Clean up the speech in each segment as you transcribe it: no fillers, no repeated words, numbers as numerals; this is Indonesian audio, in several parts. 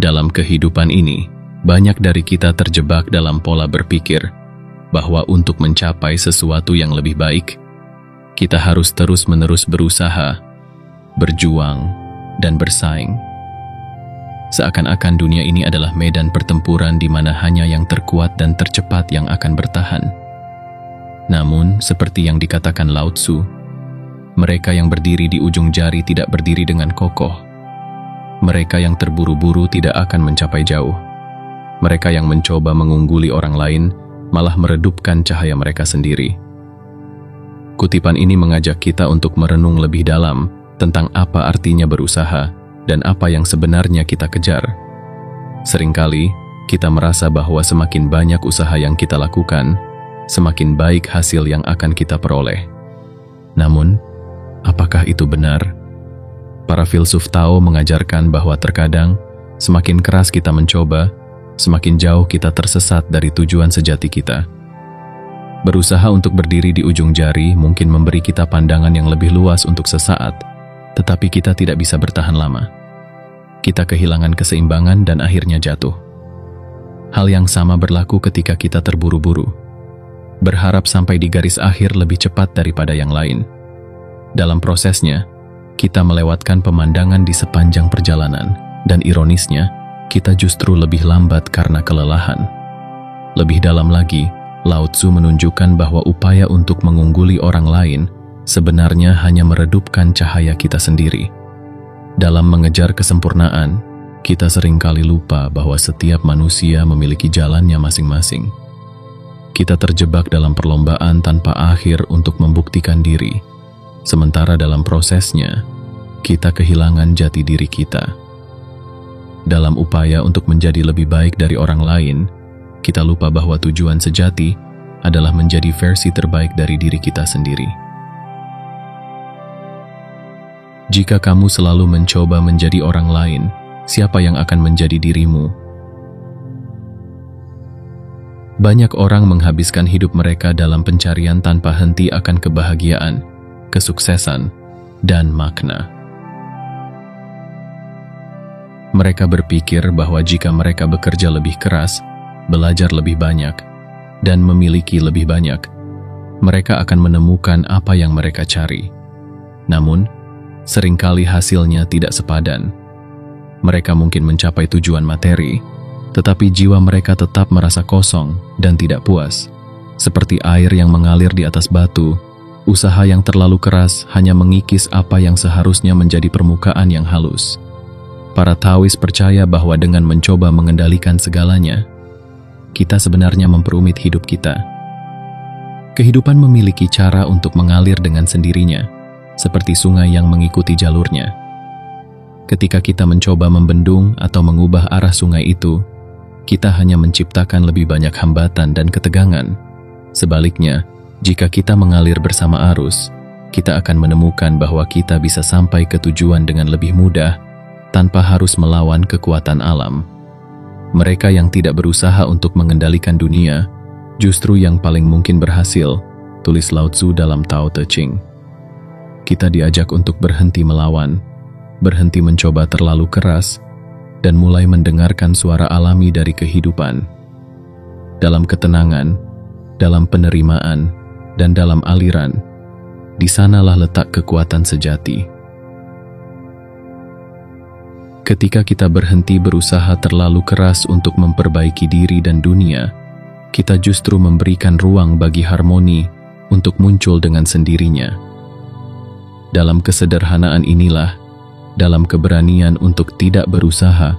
Dalam kehidupan ini, banyak dari kita terjebak dalam pola berpikir bahwa untuk mencapai sesuatu yang lebih baik, kita harus terus-menerus berusaha, berjuang, dan bersaing. Seakan-akan dunia ini adalah medan pertempuran di mana hanya yang terkuat dan tercepat yang akan bertahan. Namun, seperti yang dikatakan Lao Tzu, mereka yang berdiri di ujung jari tidak berdiri dengan kokoh. Mereka yang terburu-buru tidak akan mencapai jauh. Mereka yang mencoba mengungguli orang lain malah meredupkan cahaya mereka sendiri. Kutipan ini mengajak kita untuk merenung lebih dalam tentang apa artinya berusaha dan apa yang sebenarnya kita kejar. Seringkali, kita merasa bahwa semakin banyak usaha yang kita lakukan, semakin baik hasil yang akan kita peroleh. Namun, apakah itu benar? Para filsuf Tao mengajarkan bahwa terkadang, semakin keras kita mencoba, semakin jauh kita tersesat dari tujuan sejati kita. Berusaha untuk berdiri di ujung jari mungkin memberi kita pandangan yang lebih luas untuk sesaat, tetapi kita tidak bisa bertahan lama. Kita kehilangan keseimbangan dan akhirnya jatuh. Hal yang sama berlaku ketika kita terburu-buru, berharap sampai di garis akhir lebih cepat daripada yang lain. Dalam prosesnya, kita melewatkan pemandangan di sepanjang perjalanan, dan ironisnya, kita justru lebih lambat karena kelelahan. Lebih dalam lagi, Lao Tzu menunjukkan bahwa upaya untuk mengungguli orang lain sebenarnya hanya meredupkan cahaya kita sendiri. Dalam mengejar kesempurnaan, kita seringkali lupa bahwa setiap manusia memiliki jalannya masing-masing. Kita terjebak dalam perlombaan tanpa akhir untuk membuktikan diri, sementara dalam prosesnya, kita kehilangan jati diri kita. Dalam upaya untuk menjadi lebih baik dari orang lain, kita lupa bahwa tujuan sejati adalah menjadi versi terbaik dari diri kita sendiri. Jika kamu selalu mencoba menjadi orang lain, siapa yang akan menjadi dirimu? Banyak orang menghabiskan hidup mereka dalam pencarian tanpa henti akan kebahagiaan, kesuksesan, dan makna. Mereka berpikir bahwa jika mereka bekerja lebih keras, belajar lebih banyak, dan memiliki lebih banyak, mereka akan menemukan apa yang mereka cari. Namun, seringkali hasilnya tidak sepadan. Mereka mungkin mencapai tujuan materi, tetapi jiwa mereka tetap merasa kosong dan tidak puas. Seperti air yang mengalir di atas batu, usaha yang terlalu keras hanya mengikis apa yang seharusnya menjadi permukaan yang halus. Para Taois percaya bahwa dengan mencoba mengendalikan segalanya, kita sebenarnya memperumit hidup kita. Kehidupan memiliki cara untuk mengalir dengan sendirinya, seperti sungai yang mengikuti jalurnya. Ketika kita mencoba membendung atau mengubah arah sungai itu, kita hanya menciptakan lebih banyak hambatan dan ketegangan. Sebaliknya, jika kita mengalir bersama arus, kita akan menemukan bahwa kita bisa sampai ke tujuan dengan lebih mudah, tanpa harus melawan kekuatan alam. Mereka yang tidak berusaha untuk mengendalikan dunia, justru yang paling mungkin berhasil, tulis Lao Tzu dalam Tao Te Ching. Kita diajak untuk berhenti melawan, berhenti mencoba terlalu keras, dan mulai mendengarkan suara alami dari kehidupan. Dalam ketenangan, dalam penerimaan, dan dalam aliran, di sanalah letak kekuatan sejati. Ketika kita berhenti berusaha terlalu keras untuk memperbaiki diri dan dunia, kita justru memberikan ruang bagi harmoni untuk muncul dengan sendirinya. Dalam kesederhanaan inilah, dalam keberanian untuk tidak berusaha,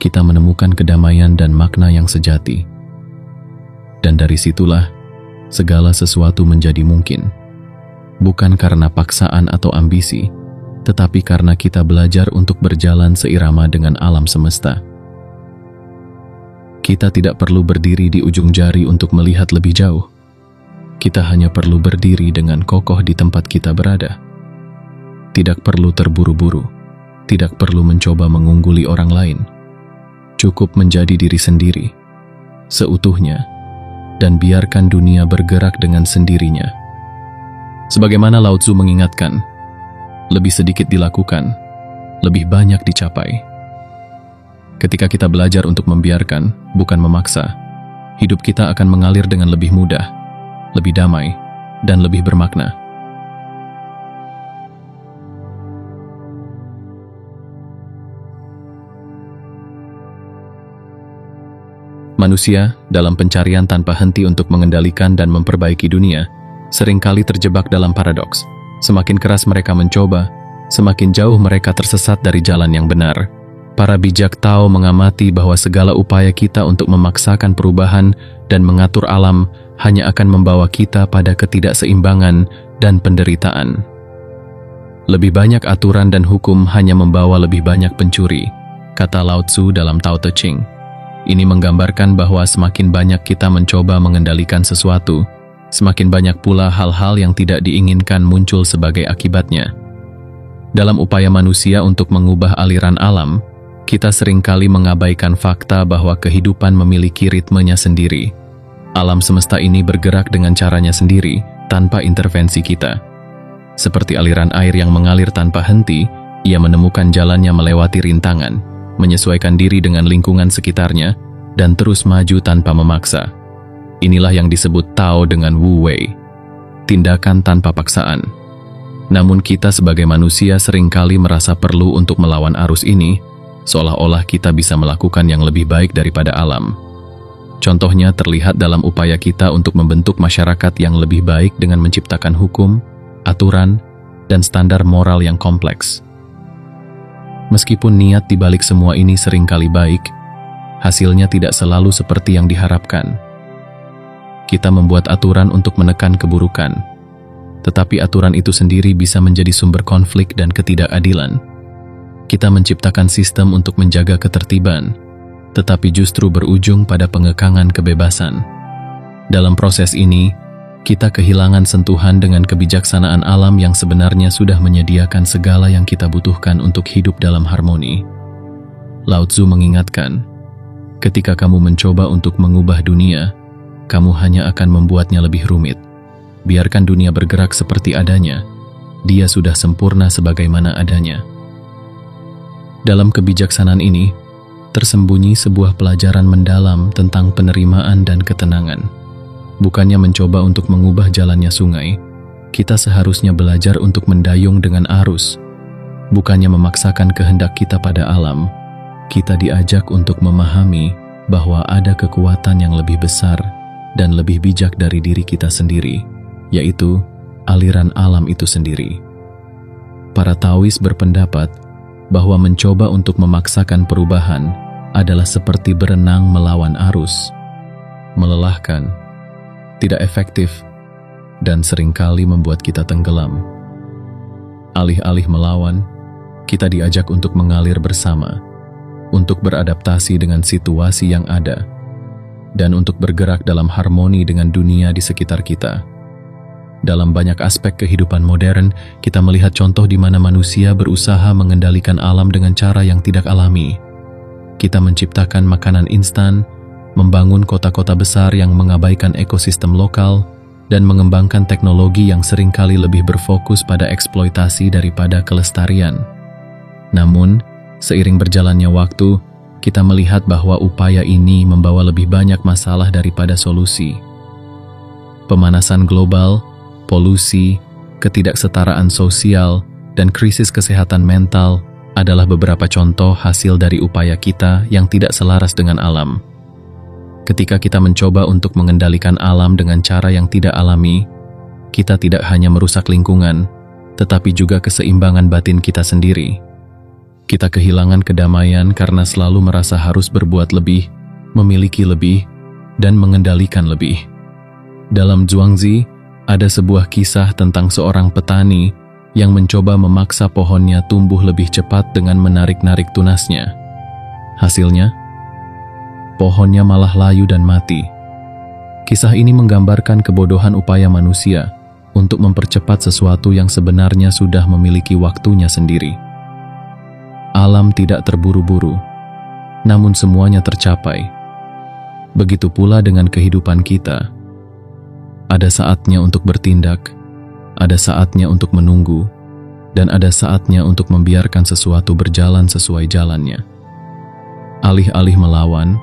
kita menemukan kedamaian dan makna yang sejati. Dan dari situlah, segala sesuatu menjadi mungkin. Bukan karena paksaan atau ambisi, tetapi karena kita belajar untuk berjalan seirama dengan alam semesta. Kita tidak perlu berdiri di ujung jari untuk melihat lebih jauh. Kita hanya perlu berdiri dengan kokoh di tempat kita berada. Tidak perlu terburu-buru, tidak perlu mencoba mengungguli orang lain. Cukup menjadi diri sendiri, seutuhnya, dan biarkan dunia bergerak dengan sendirinya. Sebagaimana Lao Tzu mengingatkan, lebih sedikit dilakukan, lebih banyak dicapai. Ketika kita belajar untuk membiarkan, bukan memaksa, hidup kita akan mengalir dengan lebih mudah, lebih damai, dan lebih bermakna. Manusia, dalam pencarian tanpa henti untuk mengendalikan dan memperbaiki dunia, seringkali terjebak dalam paradoks. Semakin keras mereka mencoba, semakin jauh mereka tersesat dari jalan yang benar. Para bijak tahu mengamati bahwa segala upaya kita untuk memaksakan perubahan dan mengatur alam hanya akan membawa kita pada ketidakseimbangan dan penderitaan. Lebih banyak aturan dan hukum hanya membawa lebih banyak pencuri, kata Lao Tzu dalam Tao Te Ching. Ini menggambarkan bahwa semakin banyak kita mencoba mengendalikan sesuatu, semakin banyak pula hal-hal yang tidak diinginkan muncul sebagai akibatnya. Dalam upaya manusia untuk mengubah aliran alam, kita seringkali mengabaikan fakta bahwa kehidupan memiliki ritmenya sendiri. Alam semesta ini bergerak dengan caranya sendiri, tanpa intervensi kita. Seperti aliran air yang mengalir tanpa henti, ia menemukan jalannya melewati rintangan, menyesuaikan diri dengan lingkungan sekitarnya, dan terus maju tanpa memaksa. Inilah yang disebut Tao dengan Wu Wei, tindakan tanpa paksaan. Namun kita sebagai manusia seringkali merasa perlu untuk melawan arus ini, seolah-olah kita bisa melakukan yang lebih baik daripada alam. Contohnya terlihat dalam upaya kita untuk membentuk masyarakat yang lebih baik dengan menciptakan hukum, aturan, dan standar moral yang kompleks. Meskipun niat di balik semua ini seringkali baik, hasilnya tidak selalu seperti yang diharapkan. Kita membuat aturan untuk menekan keburukan, tetapi aturan itu sendiri bisa menjadi sumber konflik dan ketidakadilan. Kita menciptakan sistem untuk menjaga ketertiban, tetapi justru berujung pada pengekangan kebebasan. Dalam proses ini, kita kehilangan sentuhan dengan kebijaksanaan alam yang sebenarnya sudah menyediakan segala yang kita butuhkan untuk hidup dalam harmoni. Lao Tzu mengingatkan, ketika kamu mencoba untuk mengubah dunia, kamu hanya akan membuatnya lebih rumit. Biarkan dunia bergerak seperti adanya, dia sudah sempurna sebagaimana adanya. Dalam kebijaksanaan ini, tersembunyi sebuah pelajaran mendalam tentang penerimaan dan ketenangan. Bukannya mencoba untuk mengubah jalannya sungai, kita seharusnya belajar untuk mendayung dengan arus. Bukannya memaksakan kehendak kita pada alam, kita diajak untuk memahami bahwa ada kekuatan yang lebih besar dan lebih bijak dari diri kita sendiri, yaitu aliran alam itu sendiri. Para Taois berpendapat bahwa mencoba untuk memaksakan perubahan adalah seperti berenang melawan arus, melelahkan, tidak efektif, dan seringkali membuat kita tenggelam. Alih-alih melawan, kita diajak untuk mengalir bersama, untuk beradaptasi dengan situasi yang ada, dan untuk bergerak dalam harmoni dengan dunia di sekitar kita. Dalam banyak aspek kehidupan modern, kita melihat contoh di mana manusia berusaha mengendalikan alam dengan cara yang tidak alami. Kita menciptakan makanan instan, membangun kota-kota besar yang mengabaikan ekosistem lokal, dan mengembangkan teknologi yang seringkali lebih berfokus pada eksploitasi daripada kelestarian. Namun, seiring berjalannya waktu, kita melihat bahwa upaya ini membawa lebih banyak masalah daripada solusi. Pemanasan global, polusi, ketidaksetaraan sosial, dan krisis kesehatan mental adalah beberapa contoh hasil dari upaya kita yang tidak selaras dengan alam. Ketika kita mencoba untuk mengendalikan alam dengan cara yang tidak alami, kita tidak hanya merusak lingkungan, tetapi juga keseimbangan batin kita sendiri. Kita kehilangan kedamaian karena selalu merasa harus berbuat lebih, memiliki lebih, dan mengendalikan lebih. Dalam Zhuangzi, ada sebuah kisah tentang seorang petani yang mencoba memaksa pohonnya tumbuh lebih cepat dengan menarik-narik tunasnya. Hasilnya, pohonnya malah layu dan mati. Kisah ini menggambarkan kebodohan upaya manusia untuk mempercepat sesuatu yang sebenarnya sudah memiliki waktunya sendiri. Alam tidak terburu-buru, namun semuanya tercapai. Begitu pula dengan kehidupan kita. Ada saatnya untuk bertindak, ada saatnya untuk menunggu, dan ada saatnya untuk membiarkan sesuatu berjalan sesuai jalannya. alih-alih melawan,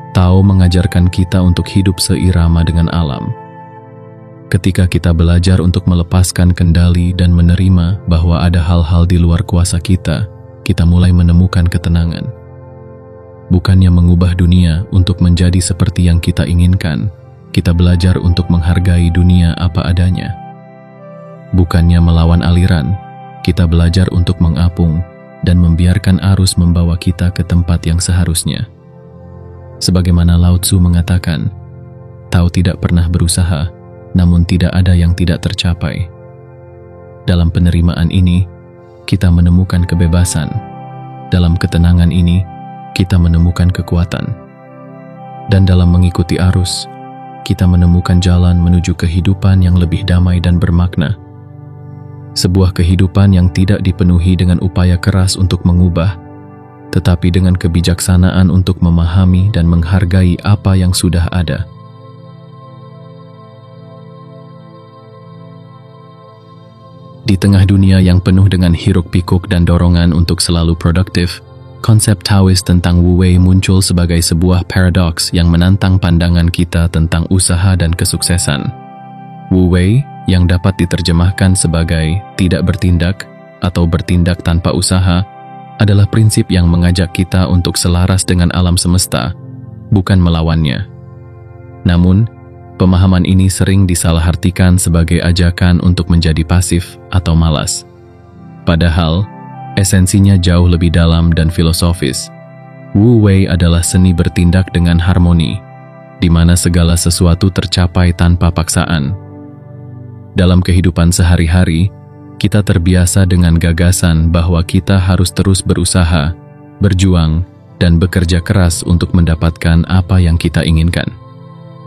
Tao mengajarkan kita untuk hidup seirama dengan alam. Ketika kita belajar untuk melepaskan kendali dan menerima bahwa ada hal-hal di luar kuasa kita mulai menemukan ketenangan. Bukannya mengubah dunia untuk menjadi seperti yang kita inginkan, kita belajar untuk menghargai dunia apa adanya. Bukannya melawan aliran, kita belajar untuk mengapung dan membiarkan arus membawa kita ke tempat yang seharusnya. Sebagaimana Lao Tzu mengatakan, Tao tidak pernah berusaha, namun tidak ada yang tidak tercapai. Dalam penerimaan ini, kita menemukan kebebasan. Dalam ketenangan ini, kita menemukan kekuatan. Dan dalam mengikuti arus, kita menemukan jalan menuju kehidupan yang lebih damai dan bermakna. Sebuah kehidupan yang tidak dipenuhi dengan upaya keras untuk mengubah, tetapi dengan kebijaksanaan untuk memahami dan menghargai apa yang sudah ada. Di tengah dunia yang penuh dengan hiruk-pikuk dan dorongan untuk selalu produktif, konsep Taoist tentang Wu Wei muncul sebagai sebuah paradoks yang menantang pandangan kita tentang usaha dan kesuksesan. Wu Wei, yang dapat diterjemahkan sebagai tidak bertindak atau bertindak tanpa usaha, adalah prinsip yang mengajak kita untuk selaras dengan alam semesta, bukan melawannya. Namun, pemahaman ini sering disalahartikan sebagai ajakan untuk menjadi pasif atau malas. Padahal, esensinya jauh lebih dalam dan filosofis. Wu Wei adalah seni bertindak dengan harmoni, di mana segala sesuatu tercapai tanpa paksaan. Dalam kehidupan sehari-hari, kita terbiasa dengan gagasan bahwa kita harus terus berusaha, berjuang, dan bekerja keras untuk mendapatkan apa yang kita inginkan.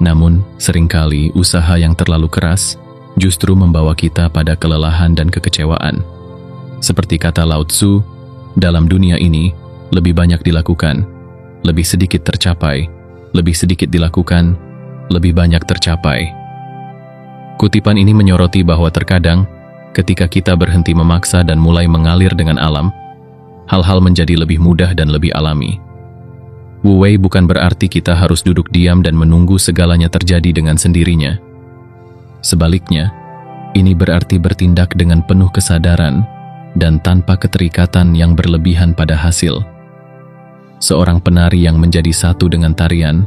Namun, seringkali usaha yang terlalu keras justru membawa kita pada kelelahan dan kekecewaan. Seperti kata Lao Tzu, dalam dunia ini, lebih banyak dilakukan, lebih sedikit tercapai, lebih sedikit dilakukan, lebih banyak tercapai. Kutipan ini menyoroti bahwa terkadang, ketika kita berhenti memaksa dan mulai mengalir dengan alam, hal-hal menjadi lebih mudah dan lebih alami. Wu Wei bukan berarti kita harus duduk diam dan menunggu segalanya terjadi dengan sendirinya. Sebaliknya, ini berarti bertindak dengan penuh kesadaran dan tanpa keterikatan yang berlebihan pada hasil. Seorang penari yang menjadi satu dengan tarian,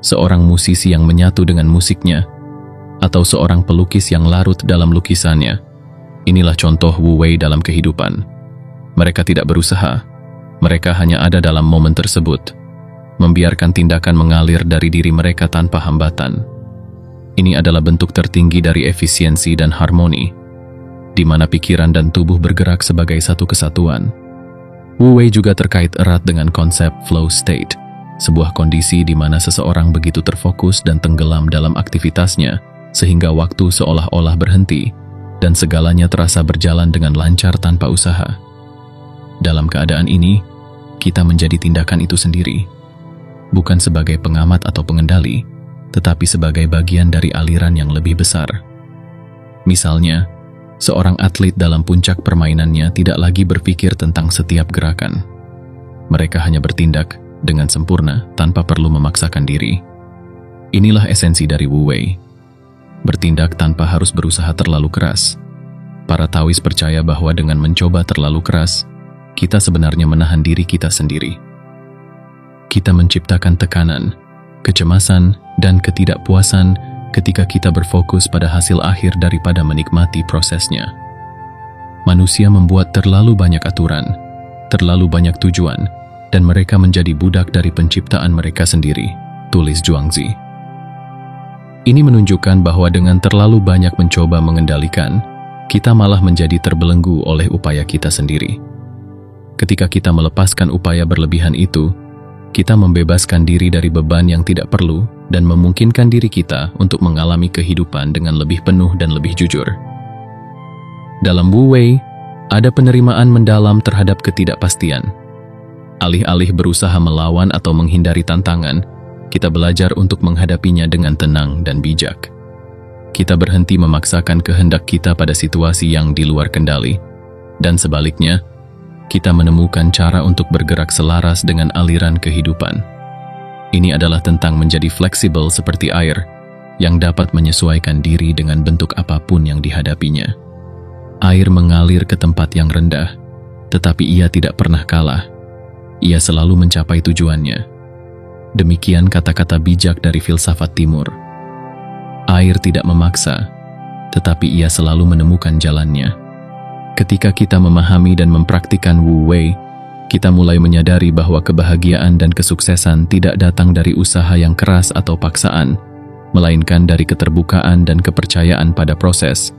seorang musisi yang menyatu dengan musiknya, atau seorang pelukis yang larut dalam lukisannya. Inilah contoh Wu Wei dalam kehidupan. Mereka tidak berusaha, mereka hanya ada dalam momen tersebut, membiarkan tindakan mengalir dari diri mereka tanpa hambatan. Ini adalah bentuk tertinggi dari efisiensi dan harmoni, di mana pikiran dan tubuh bergerak sebagai satu kesatuan. Wu Wei juga terkait erat dengan konsep flow state, sebuah kondisi di mana seseorang begitu terfokus dan tenggelam dalam aktivitasnya, sehingga waktu seolah-olah berhenti, dan segalanya terasa berjalan dengan lancar tanpa usaha. Dalam keadaan ini, kita menjadi tindakan itu sendiri, bukan sebagai pengamat atau pengendali, tetapi sebagai bagian dari aliran yang lebih besar. Misalnya, seorang atlet dalam puncak permainannya tidak lagi berpikir tentang setiap gerakan. Mereka hanya bertindak dengan sempurna tanpa perlu memaksakan diri. Inilah esensi dari Wu Wei. Bertindak tanpa harus berusaha terlalu keras. Para Taois percaya bahwa dengan mencoba terlalu keras, kita sebenarnya menahan diri kita sendiri. Kita menciptakan tekanan, kecemasan, dan ketidakpuasan ketika kita berfokus pada hasil akhir daripada menikmati prosesnya. Manusia membuat terlalu banyak aturan, terlalu banyak tujuan, dan mereka menjadi budak dari penciptaan mereka sendiri, tulis Zhuangzi. Ini menunjukkan bahwa dengan terlalu banyak mencoba mengendalikan, kita malah menjadi terbelenggu oleh upaya kita sendiri. Ketika kita melepaskan upaya berlebihan itu, kita membebaskan diri dari beban yang tidak perlu dan memungkinkan diri kita untuk mengalami kehidupan dengan lebih penuh dan lebih jujur. Dalam Wu Wei, ada penerimaan mendalam terhadap ketidakpastian. Alih-alih berusaha melawan atau menghindari tantangan, kita belajar untuk menghadapinya dengan tenang dan bijak. Kita berhenti memaksakan kehendak kita pada situasi yang di luar kendali, dan sebaliknya, kita menemukan cara untuk bergerak selaras dengan aliran kehidupan. Ini adalah tentang menjadi fleksibel seperti air, yang dapat menyesuaikan diri dengan bentuk apapun yang dihadapinya. Air mengalir ke tempat yang rendah, tetapi ia tidak pernah kalah. Ia selalu mencapai tujuannya. Demikian kata-kata bijak dari filsafat timur. Air tidak memaksa, tetapi ia selalu menemukan jalannya. Ketika kita memahami dan mempraktikkan Wu Wei, kita mulai menyadari bahwa kebahagiaan dan kesuksesan tidak datang dari usaha yang keras atau paksaan, melainkan dari keterbukaan dan kepercayaan pada proses.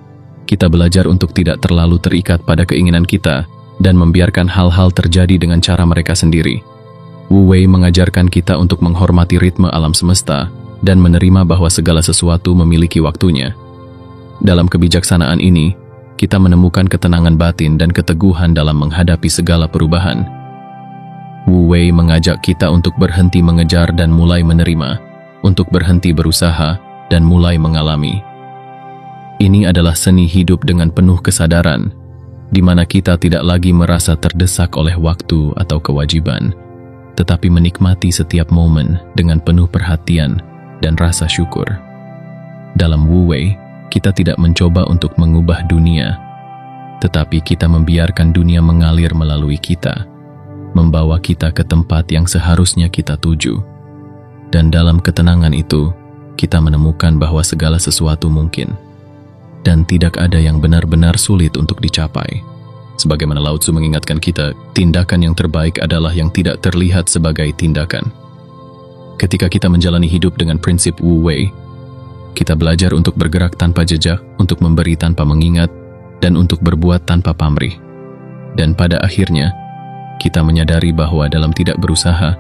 Kita belajar untuk tidak terlalu terikat pada keinginan kita dan membiarkan hal-hal terjadi dengan cara mereka sendiri. Wu Wei mengajarkan kita untuk menghormati ritme alam semesta dan menerima bahwa segala sesuatu memiliki waktunya. Dalam kebijaksanaan ini, kita menemukan ketenangan batin dan keteguhan dalam menghadapi segala perubahan. Wu Wei mengajak kita untuk berhenti mengejar dan mulai menerima, untuk berhenti berusaha dan mulai mengalami. Ini adalah seni hidup dengan penuh kesadaran, di mana kita tidak lagi merasa terdesak oleh waktu atau kewajiban, tetapi menikmati setiap momen dengan penuh perhatian dan rasa syukur. Dalam Wu Wei, kita tidak mencoba untuk mengubah dunia, tetapi kita membiarkan dunia mengalir melalui kita, membawa kita ke tempat yang seharusnya kita tuju. Dan dalam ketenangan itu, kita menemukan bahwa segala sesuatu mungkin, dan tidak ada yang benar-benar sulit untuk dicapai. Sebagaimana Lao Tzu mengingatkan kita, tindakan yang terbaik adalah yang tidak terlihat sebagai tindakan. Ketika kita menjalani hidup dengan prinsip Wu Wei, kita belajar untuk bergerak tanpa jejak, untuk memberi tanpa mengingat, dan untuk berbuat tanpa pamrih. Dan pada akhirnya, kita menyadari bahwa dalam tidak berusaha,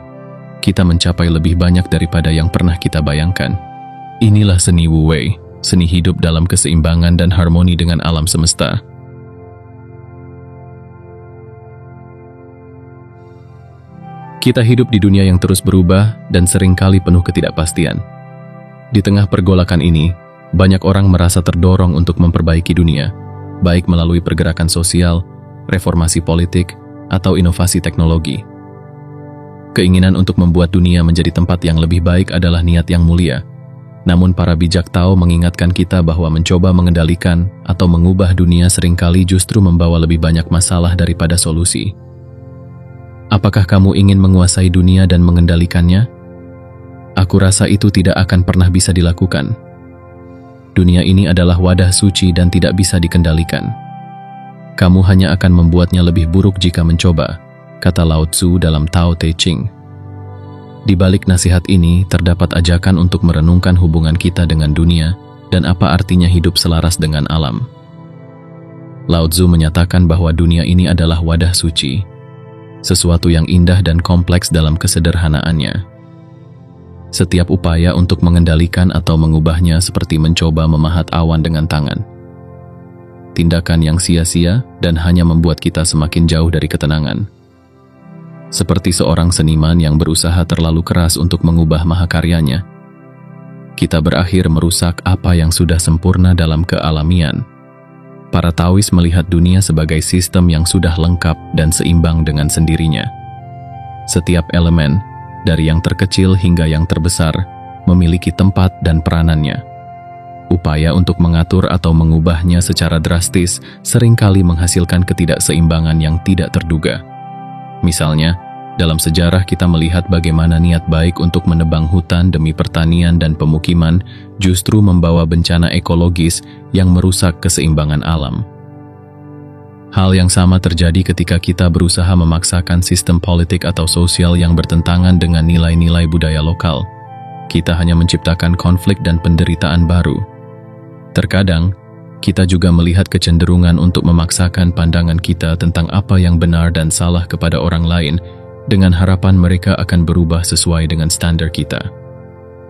kita mencapai lebih banyak daripada yang pernah kita bayangkan. Inilah seni Wu Wei, seni hidup dalam keseimbangan dan harmoni dengan alam semesta. Kita hidup di dunia yang terus berubah dan seringkali penuh ketidakpastian. Di tengah pergolakan ini, banyak orang merasa terdorong untuk memperbaiki dunia, baik melalui pergerakan sosial, reformasi politik, atau inovasi teknologi. Keinginan untuk membuat dunia menjadi tempat yang lebih baik adalah niat yang mulia. Namun para bijak Tao mengingatkan kita bahwa mencoba mengendalikan atau mengubah dunia seringkali justru membawa lebih banyak masalah daripada solusi. Apakah kamu ingin menguasai dunia dan mengendalikannya? Aku rasa itu tidak akan pernah bisa dilakukan. Dunia ini adalah wadah suci dan tidak bisa dikendalikan. Kamu hanya akan membuatnya lebih buruk jika mencoba, kata Lao Tzu dalam Tao Te Ching. Di balik nasihat ini terdapat ajakan untuk merenungkan hubungan kita dengan dunia dan apa artinya hidup selaras dengan alam. Lao Tzu menyatakan bahwa dunia ini adalah wadah suci, sesuatu yang indah dan kompleks dalam kesederhanaannya. Setiap upaya untuk mengendalikan atau mengubahnya seperti mencoba memahat awan dengan tangan. Tindakan yang sia-sia dan hanya membuat kita semakin jauh dari ketenangan. Seperti seorang seniman yang berusaha terlalu keras untuk mengubah mahakaryanya, kita berakhir merusak apa yang sudah sempurna dalam kealamian. Para Taois melihat dunia sebagai sistem yang sudah lengkap dan seimbang dengan sendirinya. Setiap elemen, dari yang terkecil hingga yang terbesar, memiliki tempat dan peranannya. Upaya untuk mengatur atau mengubahnya secara drastis seringkali menghasilkan ketidakseimbangan yang tidak terduga. Misalnya, dalam sejarah kita melihat bagaimana niat baik untuk menebang hutan demi pertanian dan pemukiman justru membawa bencana ekologis yang merusak keseimbangan alam. Hal yang sama terjadi ketika kita berusaha memaksakan sistem politik atau sosial yang bertentangan dengan nilai-nilai budaya lokal. Kita hanya menciptakan konflik dan penderitaan baru. Terkadang, kita juga melihat kecenderungan untuk memaksakan pandangan kita tentang apa yang benar dan salah kepada orang lain dengan harapan mereka akan berubah sesuai dengan standar kita.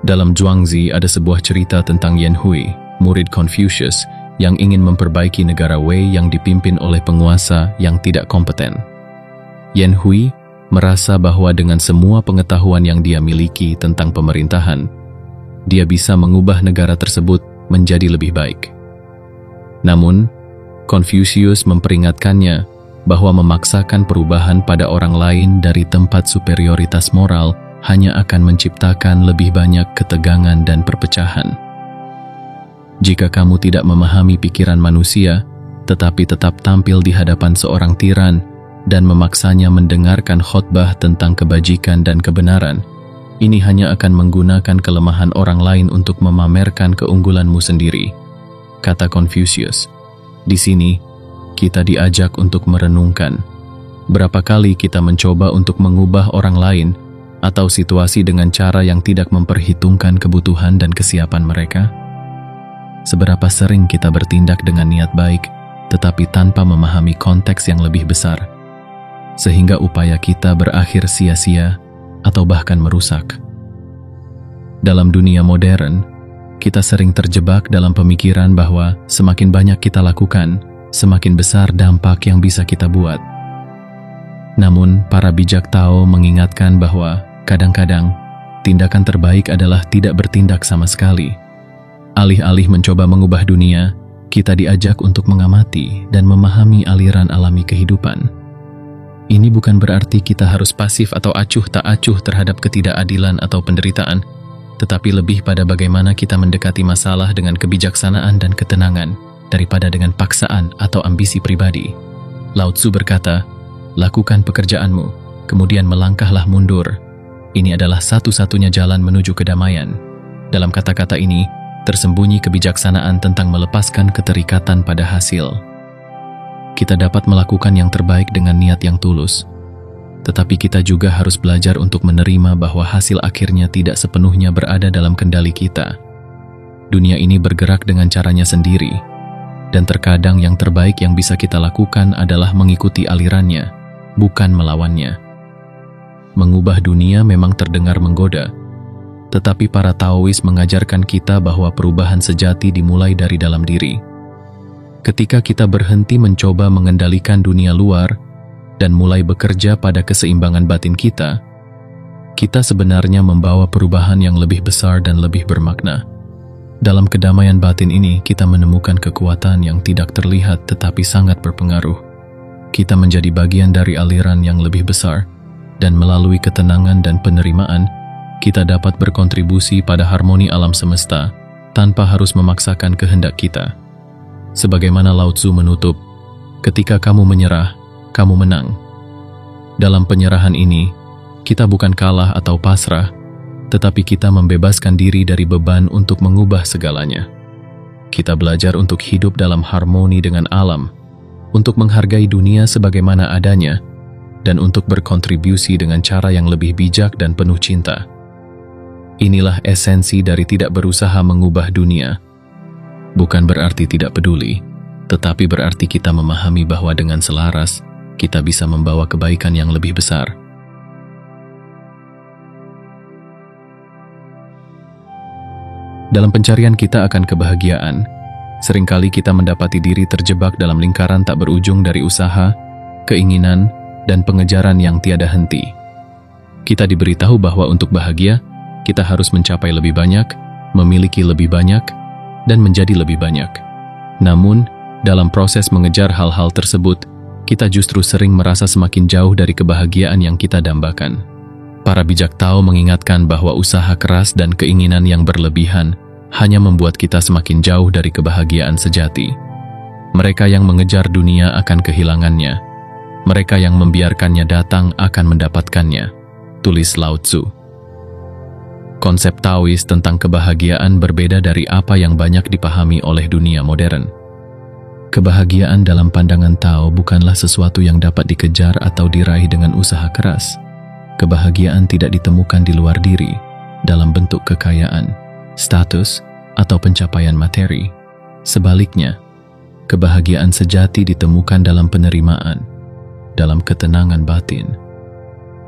Dalam Zhuangzi ada sebuah cerita tentang Yan Hui, murid Confucius, yang ingin memperbaiki negara Wei yang dipimpin oleh penguasa yang tidak kompeten. Yan Hui merasa bahwa dengan semua pengetahuan yang dia miliki tentang pemerintahan, dia bisa mengubah negara tersebut menjadi lebih baik. Namun, Confucius memperingatkannya bahwa memaksakan perubahan pada orang lain dari tempat superioritas moral hanya akan menciptakan lebih banyak ketegangan dan perpecahan. Jika kamu tidak memahami pikiran manusia, tetapi tetap tampil di hadapan seorang tiran dan memaksanya mendengarkan khotbah tentang kebajikan dan kebenaran, ini hanya akan menggunakan kelemahan orang lain untuk memamerkan keunggulanmu sendiri, kata Confucius. Di sini, kita diajak untuk merenungkan, berapa kali kita mencoba untuk mengubah orang lain atau situasi dengan cara yang tidak memperhitungkan kebutuhan dan kesiapan mereka? Seberapa sering kita bertindak dengan niat baik, tetapi tanpa memahami konteks yang lebih besar, sehingga upaya kita berakhir sia-sia atau bahkan merusak. Dalam dunia modern, kita sering terjebak dalam pemikiran bahwa semakin banyak kita lakukan, semakin besar dampak yang bisa kita buat. Namun, para bijak Tao mengingatkan bahwa kadang-kadang tindakan terbaik adalah tidak bertindak sama sekali. Alih-alih mencoba mengubah dunia, kita diajak untuk mengamati dan memahami aliran alami kehidupan. Ini bukan berarti kita harus pasif atau acuh tak acuh terhadap ketidakadilan atau penderitaan, tetapi lebih pada bagaimana kita mendekati masalah dengan kebijaksanaan dan ketenangan, daripada dengan paksaan atau ambisi pribadi. Lao Tzu berkata, lakukan pekerjaanmu, kemudian melangkahlah mundur. Ini adalah satu-satunya jalan menuju kedamaian. Dalam kata-kata ini, tersembunyi kebijaksanaan tentang melepaskan keterikatan pada hasil. Kita dapat melakukan yang terbaik dengan niat yang tulus, tetapi kita juga harus belajar untuk menerima bahwa hasil akhirnya tidak sepenuhnya berada dalam kendali kita. Dunia ini bergerak dengan caranya sendiri, dan terkadang yang terbaik yang bisa kita lakukan adalah mengikuti alirannya, bukan melawannya. Mengubah dunia memang terdengar menggoda, tetapi para Taois mengajarkan kita bahwa perubahan sejati dimulai dari dalam diri. Ketika kita berhenti mencoba mengendalikan dunia luar dan mulai bekerja pada keseimbangan batin kita, kita sebenarnya membawa perubahan yang lebih besar dan lebih bermakna. Dalam kedamaian batin ini, kita menemukan kekuatan yang tidak terlihat tetapi sangat berpengaruh. Kita menjadi bagian dari aliran yang lebih besar, dan melalui ketenangan dan penerimaan, kita dapat berkontribusi pada harmoni alam semesta tanpa harus memaksakan kehendak kita. Sebagaimana Lao Tzu menutup, ketika kamu menyerah, kamu menang. Dalam penyerahan ini, kita bukan kalah atau pasrah, tetapi kita membebaskan diri dari beban untuk mengubah segalanya. Kita belajar untuk hidup dalam harmoni dengan alam, untuk menghargai dunia sebagaimana adanya, dan untuk berkontribusi dengan cara yang lebih bijak dan penuh cinta. Inilah esensi dari tidak berusaha mengubah dunia. Bukan berarti tidak peduli, tetapi berarti kita memahami bahwa dengan selaras, kita bisa membawa kebaikan yang lebih besar. Dalam pencarian kita akan kebahagiaan, seringkali kita mendapati diri terjebak dalam lingkaran tak berujung dari usaha, keinginan, dan pengejaran yang tiada henti. Kita diberitahu bahwa untuk bahagia, kita harus mencapai lebih banyak, memiliki lebih banyak, dan menjadi lebih banyak. Namun, dalam proses mengejar hal-hal tersebut, kita justru sering merasa semakin jauh dari kebahagiaan yang kita dambakan. Para bijak Tao mengingatkan bahwa usaha keras dan keinginan yang berlebihan hanya membuat kita semakin jauh dari kebahagiaan sejati. Mereka yang mengejar dunia akan kehilangannya. Mereka yang membiarkannya datang akan mendapatkannya. Tulis Lao Tzu. Konsep Taois tentang kebahagiaan berbeda dari apa yang banyak dipahami oleh dunia modern. Kebahagiaan dalam pandangan Tao bukanlah sesuatu yang dapat dikejar atau diraih dengan usaha keras. Kebahagiaan tidak ditemukan di luar diri, dalam bentuk kekayaan, status, atau pencapaian materi. Sebaliknya, kebahagiaan sejati ditemukan dalam penerimaan, dalam ketenangan batin,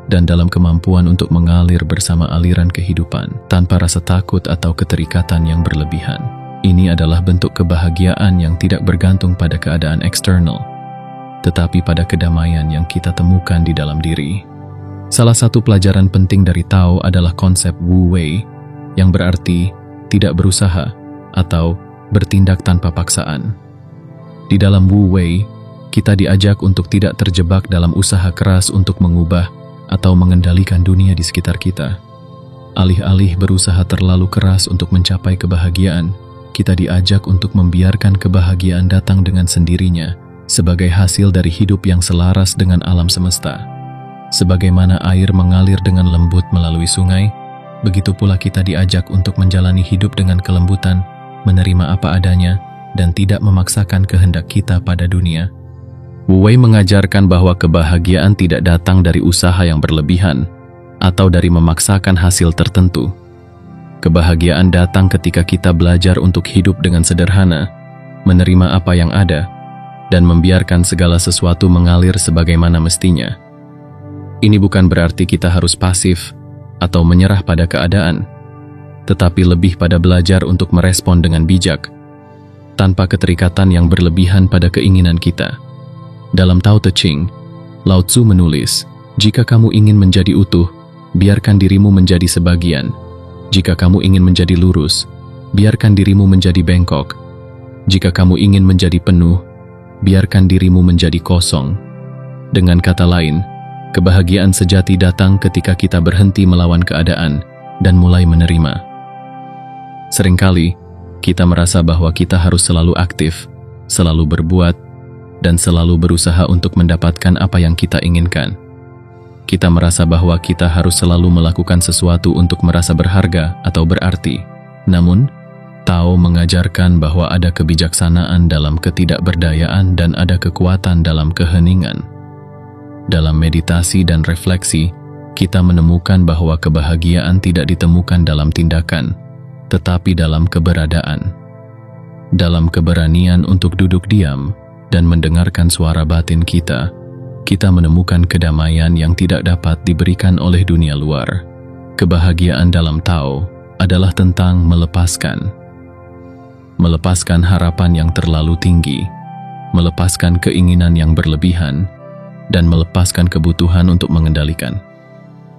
dan dalam kemampuan untuk mengalir bersama aliran kehidupan tanpa rasa takut atau keterikatan yang berlebihan. Ini adalah bentuk kebahagiaan yang tidak bergantung pada keadaan eksternal, tetapi pada kedamaian yang kita temukan di dalam diri. Salah satu pelajaran penting dari Tao adalah konsep Wu Wei, yang berarti tidak berusaha atau bertindak tanpa paksaan. Di dalam Wu Wei, kita diajak untuk tidak terjebak dalam usaha keras untuk mengubah atau mengendalikan dunia di sekitar kita. Alih-alih berusaha terlalu keras untuk mencapai kebahagiaan, kita diajak untuk membiarkan kebahagiaan datang dengan sendirinya sebagai hasil dari hidup yang selaras dengan alam semesta. Sebagaimana air mengalir dengan lembut melalui sungai, begitu pula kita diajak untuk menjalani hidup dengan kelembutan, menerima apa adanya, dan tidak memaksakan kehendak kita pada dunia. Wu Wei mengajarkan bahwa kebahagiaan tidak datang dari usaha yang berlebihan atau dari memaksakan hasil tertentu. Kebahagiaan datang ketika kita belajar untuk hidup dengan sederhana, menerima apa yang ada, dan membiarkan segala sesuatu mengalir sebagaimana mestinya. Ini bukan berarti kita harus pasif atau menyerah pada keadaan, tetapi lebih pada belajar untuk merespon dengan bijak, tanpa keterikatan yang berlebihan pada keinginan kita. Dalam Tao Te Ching, Lao Tzu menulis, "Jika kamu ingin menjadi utuh, biarkan dirimu menjadi sebagian. Jika kamu ingin menjadi lurus, biarkan dirimu menjadi bengkok. Jika kamu ingin menjadi penuh, biarkan dirimu menjadi kosong." Dengan kata lain, kebahagiaan sejati datang ketika kita berhenti melawan keadaan dan mulai menerima. Seringkali, kita merasa bahwa kita harus selalu aktif, selalu berbuat, dan selalu berusaha untuk mendapatkan apa yang kita inginkan. Kita merasa bahwa kita harus selalu melakukan sesuatu untuk merasa berharga atau berarti. Namun, Tao mengajarkan bahwa ada kebijaksanaan dalam ketidakberdayaan dan ada kekuatan dalam keheningan. Dalam meditasi dan refleksi, kita menemukan bahwa kebahagiaan tidak ditemukan dalam tindakan, tetapi dalam keberadaan. Dalam keberanian untuk duduk diam dan mendengarkan suara batin kita, kita menemukan kedamaian yang tidak dapat diberikan oleh dunia luar. Kebahagiaan dalam Tao adalah tentang melepaskan. Melepaskan harapan yang terlalu tinggi, melepaskan keinginan yang berlebihan, dan melepaskan kebutuhan untuk mengendalikan.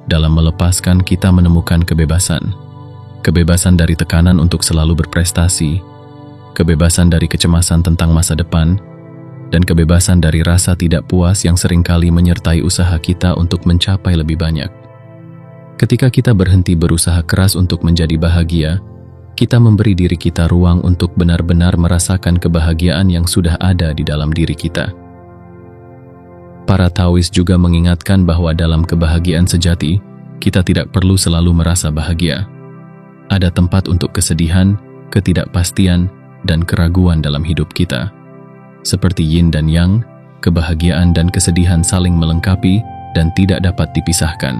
Dalam melepaskan, kita menemukan kebebasan. Kebebasan dari tekanan untuk selalu berprestasi, kebebasan dari kecemasan tentang masa depan, dan kebebasan dari rasa tidak puas yang seringkali menyertai usaha kita untuk mencapai lebih banyak. Ketika kita berhenti berusaha keras untuk menjadi bahagia, kita memberi diri kita ruang untuk benar-benar merasakan kebahagiaan yang sudah ada di dalam diri kita. Para Taois juga mengingatkan bahwa dalam kebahagiaan sejati, kita tidak perlu selalu merasa bahagia. Ada tempat untuk kesedihan, ketidakpastian, dan keraguan dalam hidup kita. Seperti yin dan yang, kebahagiaan dan kesedihan saling melengkapi dan tidak dapat dipisahkan.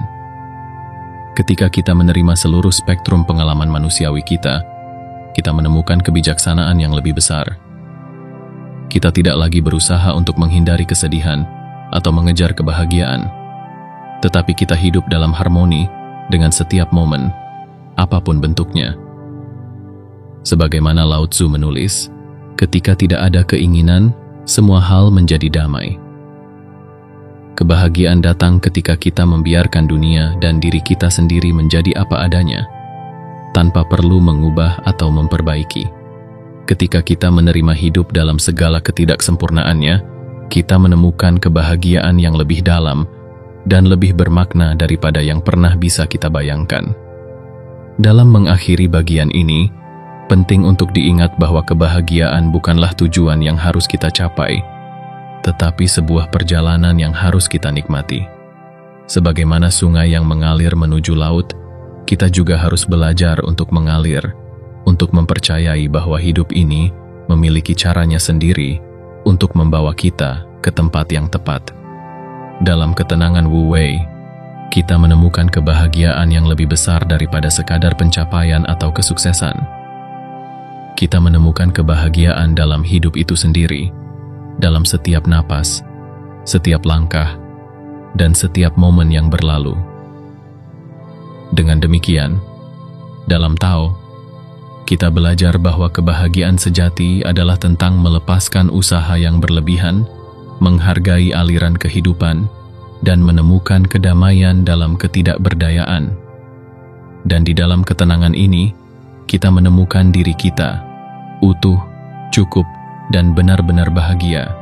Ketika kita menerima seluruh spektrum pengalaman manusiawi kita menemukan kebijaksanaan yang lebih besar. Kita tidak lagi berusaha untuk menghindari kesedihan atau mengejar kebahagiaan, tetapi kita hidup dalam harmoni dengan setiap momen, apapun bentuknya. Sebagaimana Lao Tzu menulis, ketika tidak ada keinginan, semua hal menjadi damai. Kebahagiaan datang ketika kita membiarkan dunia dan diri kita sendiri menjadi apa adanya, tanpa perlu mengubah atau memperbaiki. Ketika kita menerima hidup dalam segala ketidaksempurnaannya, kita menemukan kebahagiaan yang lebih dalam dan lebih bermakna daripada yang pernah bisa kita bayangkan. Dalam mengakhiri bagian ini, penting untuk diingat bahwa kebahagiaan bukanlah tujuan yang harus kita capai, tetapi sebuah perjalanan yang harus kita nikmati. Sebagaimana sungai yang mengalir menuju laut, kita juga harus belajar untuk mengalir, untuk mempercayai bahwa hidup ini memiliki caranya sendiri untuk membawa kita ke tempat yang tepat. Dalam ketenangan Wu Wei, kita menemukan kebahagiaan yang lebih besar daripada sekadar pencapaian atau kesuksesan. Kita menemukan kebahagiaan dalam hidup itu sendiri, dalam setiap napas, setiap langkah, dan setiap momen yang berlalu. Dengan demikian, dalam Tao, kita belajar bahwa kebahagiaan sejati adalah tentang melepaskan usaha yang berlebihan, menghargai aliran kehidupan, dan menemukan kedamaian dalam ketidakberdayaan. Dan di dalam ketenangan ini, kita menemukan diri kita utuh, cukup, dan benar-benar bahagia.